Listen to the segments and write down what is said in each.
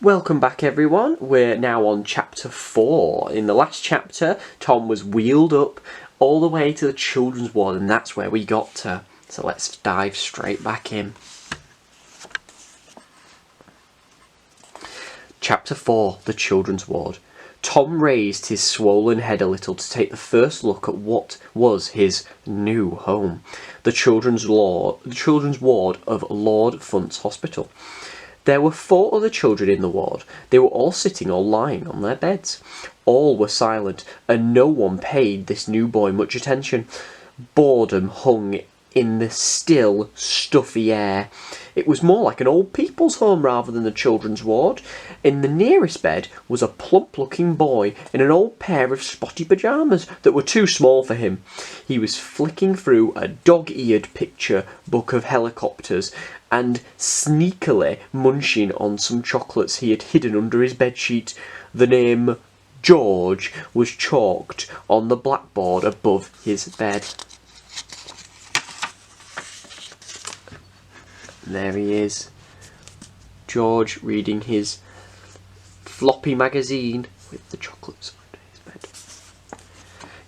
Welcome back everyone, we're now on chapter 4. In the last chapter, Tom was wheeled up all the way to the children's ward and that's where we got to. So let's dive straight back in. Chapter 4, the children's ward. Tom raised his swollen head a little to take the first look at what was his new home, the children's ward of Lord Funt's Hospital. There were 4 other children in the ward. They were all sitting or lying on their beds. All were silent, and no one paid this new boy much attention. Boredom hung in the still, stuffy air. It was more like an old people's home rather than the children's ward. In the nearest bed was a plump-looking boy in an old pair of spotty pyjamas that were too small for him. He was flicking through a dog-eared picture book of helicopters and sneakily munching on some chocolates he had hidden under his bedsheet. The name George was chalked on the blackboard above his bed. There he is, George reading his floppy magazine with the chocolates under his bed.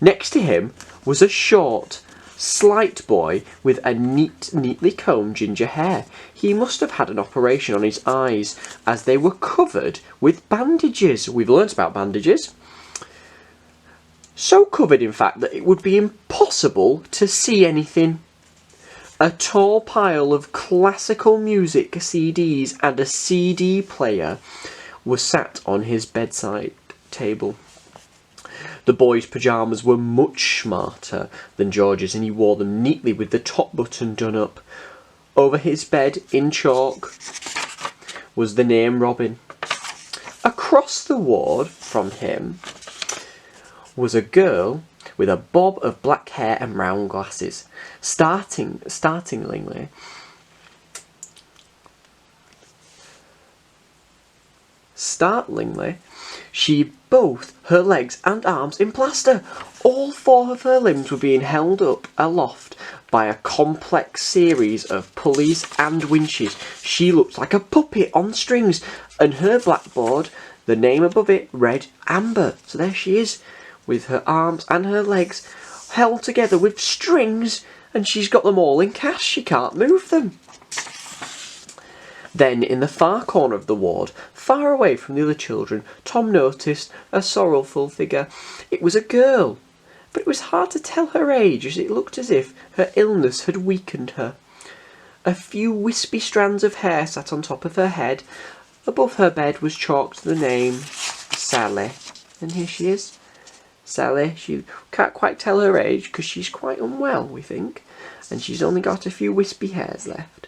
Next to him was a short, slight boy with a neatly combed ginger hair. He must have had an operation on his eyes as they were covered with bandages. We've learnt about bandages. So covered, in fact, that it would be impossible to see anything. A tall pile of classical music CDs and a CD player was sat on his bedside table. The boy's pyjamas were much smarter than George's and he wore them neatly with the top button done up. Over his bed, in chalk, was the name Robin. Across the ward from him was a girl with a bob of black hair and round glasses. Startlingly, she both her legs and arms in plaster. All 4 of her limbs were being held up aloft by a complex series of pulleys and winches. She looked like a puppet on strings, and her blackboard, the name above it, read Amber. So there she is, with her arms and her legs held together with strings, and she's got them all in cast. She can't move them. Then, in the far corner of the ward, far away from the other children, Tom noticed a sorrowful figure. It was a girl, but it was hard to tell her age, as it looked as if her illness had weakened her. A few wispy strands of hair sat on top of her head. Above her bed was chalked the name Sally. And here she is, Sally. She can't quite tell her age because she's quite unwell, we think, and she's only got a few wispy hairs left.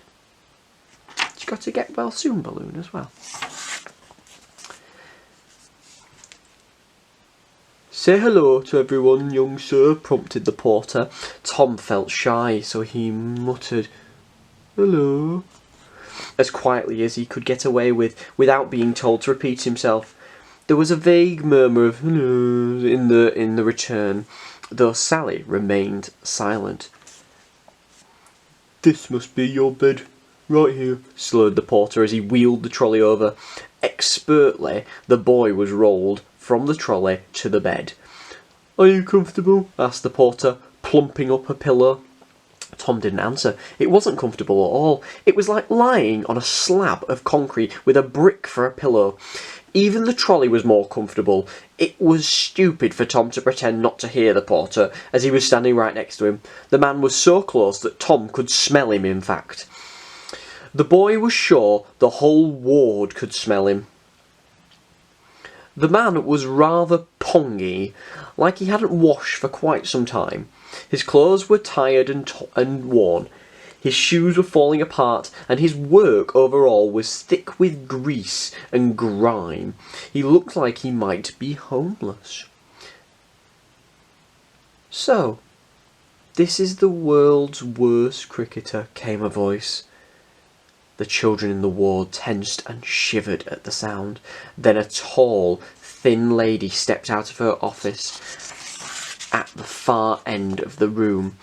She's got to get well soon, Balloon, as well. Say hello to everyone, young sir, prompted the porter. Tom felt shy, so he muttered, hello, as quietly as he could get away with, without being told to repeat himself. There was a vague murmur of hello in the return, though Sally remained silent. This must be your bed, right here, slurred the porter as he wheeled the trolley over. Expertly, the boy was rolled from the trolley to the bed. Are you comfortable? Asked the porter, plumping up a pillow. Tom didn't answer. It wasn't comfortable at all. It was like lying on a slab of concrete with a brick for a pillow. Even the trolley was more comfortable. It was stupid for Tom to pretend not to hear the porter, as he was standing right next to him. The man was so close that Tom could smell him, in fact. The boy was sure the whole ward could smell him. The man was rather pongy, like he hadn't washed for quite some time. His clothes were tired and worn. His shoes were falling apart, and his work overall was thick with grease and grime. He looked like he might be homeless. So, this is the world's worst cricketer, came a voice. The children in the ward tensed and shivered at the sound. Then a tall, thin lady stepped out of her office at the far end of the room.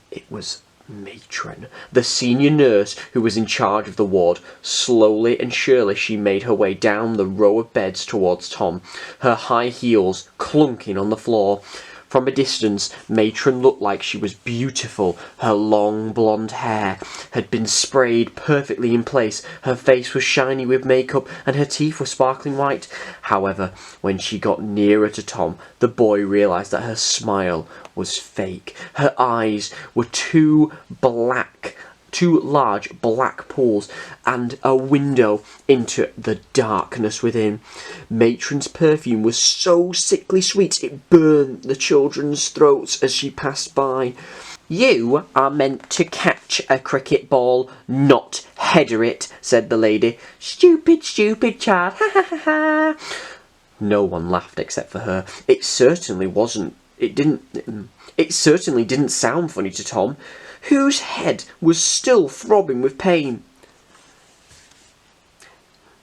It was Matron, the senior nurse who was in charge of the ward. Slowly and surely she made her way down the row of beds towards Tom, her high heels clunking on the floor. From a distance, Matron looked like she was beautiful. Her long blonde hair had been sprayed perfectly in place, her face was shiny with makeup, and her teeth were sparkling white. However, when she got nearer to Tom, the boy realised that her smile was fake. Her eyes were two large black pools and a window into the darkness within. Matron's perfume was so sickly sweet it burned the children's throats as she passed by. "You are meant to catch a cricket ball, not header it," said the lady. "Stupid, stupid child, ha ha ha ha." No one laughed except for her. It certainly didn't sound funny to Tom, whose head was still throbbing with pain.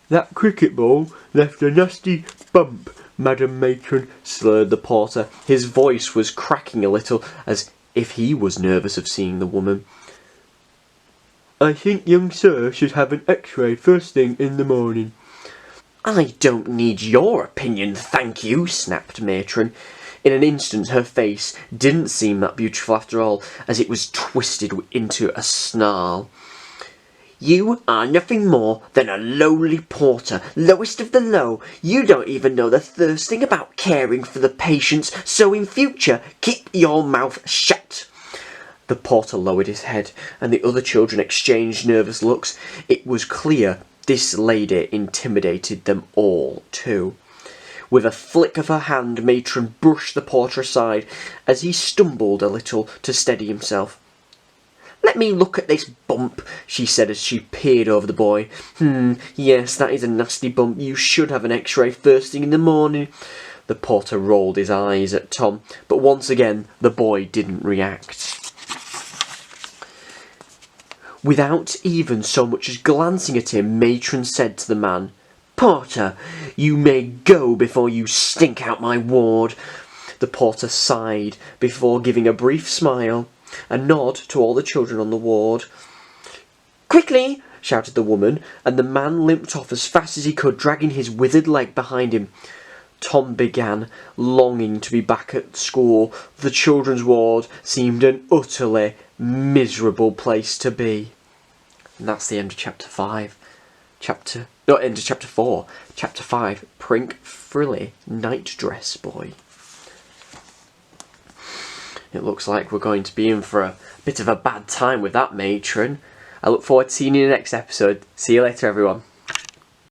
"That cricket ball left a nasty bump, Madam Matron," slurred the porter. His voice was cracking a little, as if he was nervous of seeing the woman. "I think young sir should have an x-ray first thing in the morning." "I don't need your opinion, thank you," snapped Matron. In an instant her face didn't seem that beautiful after all, as it was twisted into a snarl. "You are nothing more than a lowly porter, lowest of the low. You don't even know the first thing about caring for the patients, so in future, keep your mouth shut." The porter lowered his head, and the other children exchanged nervous looks. It was clear this lady intimidated them all, too. With a flick of her hand, Matron brushed the porter aside as he stumbled a little to steady himself. "Let me look at this bump," she said as she peered over the boy. Yes, that is a nasty bump. You should have an x-ray first thing in the morning." The porter rolled his eyes at Tom, but once again the boy didn't react. Without even so much as glancing at him, Matron said to the man, "Porter, you may go before you stink out my ward." The porter sighed before giving a brief smile, a nod to all the children on the ward. "Quickly!" shouted the woman, and the man limped off as fast as he could, dragging his withered leg behind him. Tom began longing to be back at school. The children's ward seemed an utterly miserable place to be. And that's the end of chapter 5. End of chapter 4. Chapter 5, Prink Frilly Night Dress Boy. It looks like we're going to be in for a bit of a bad time with that, Matron. I look forward to seeing you in the next episode. See you later, everyone.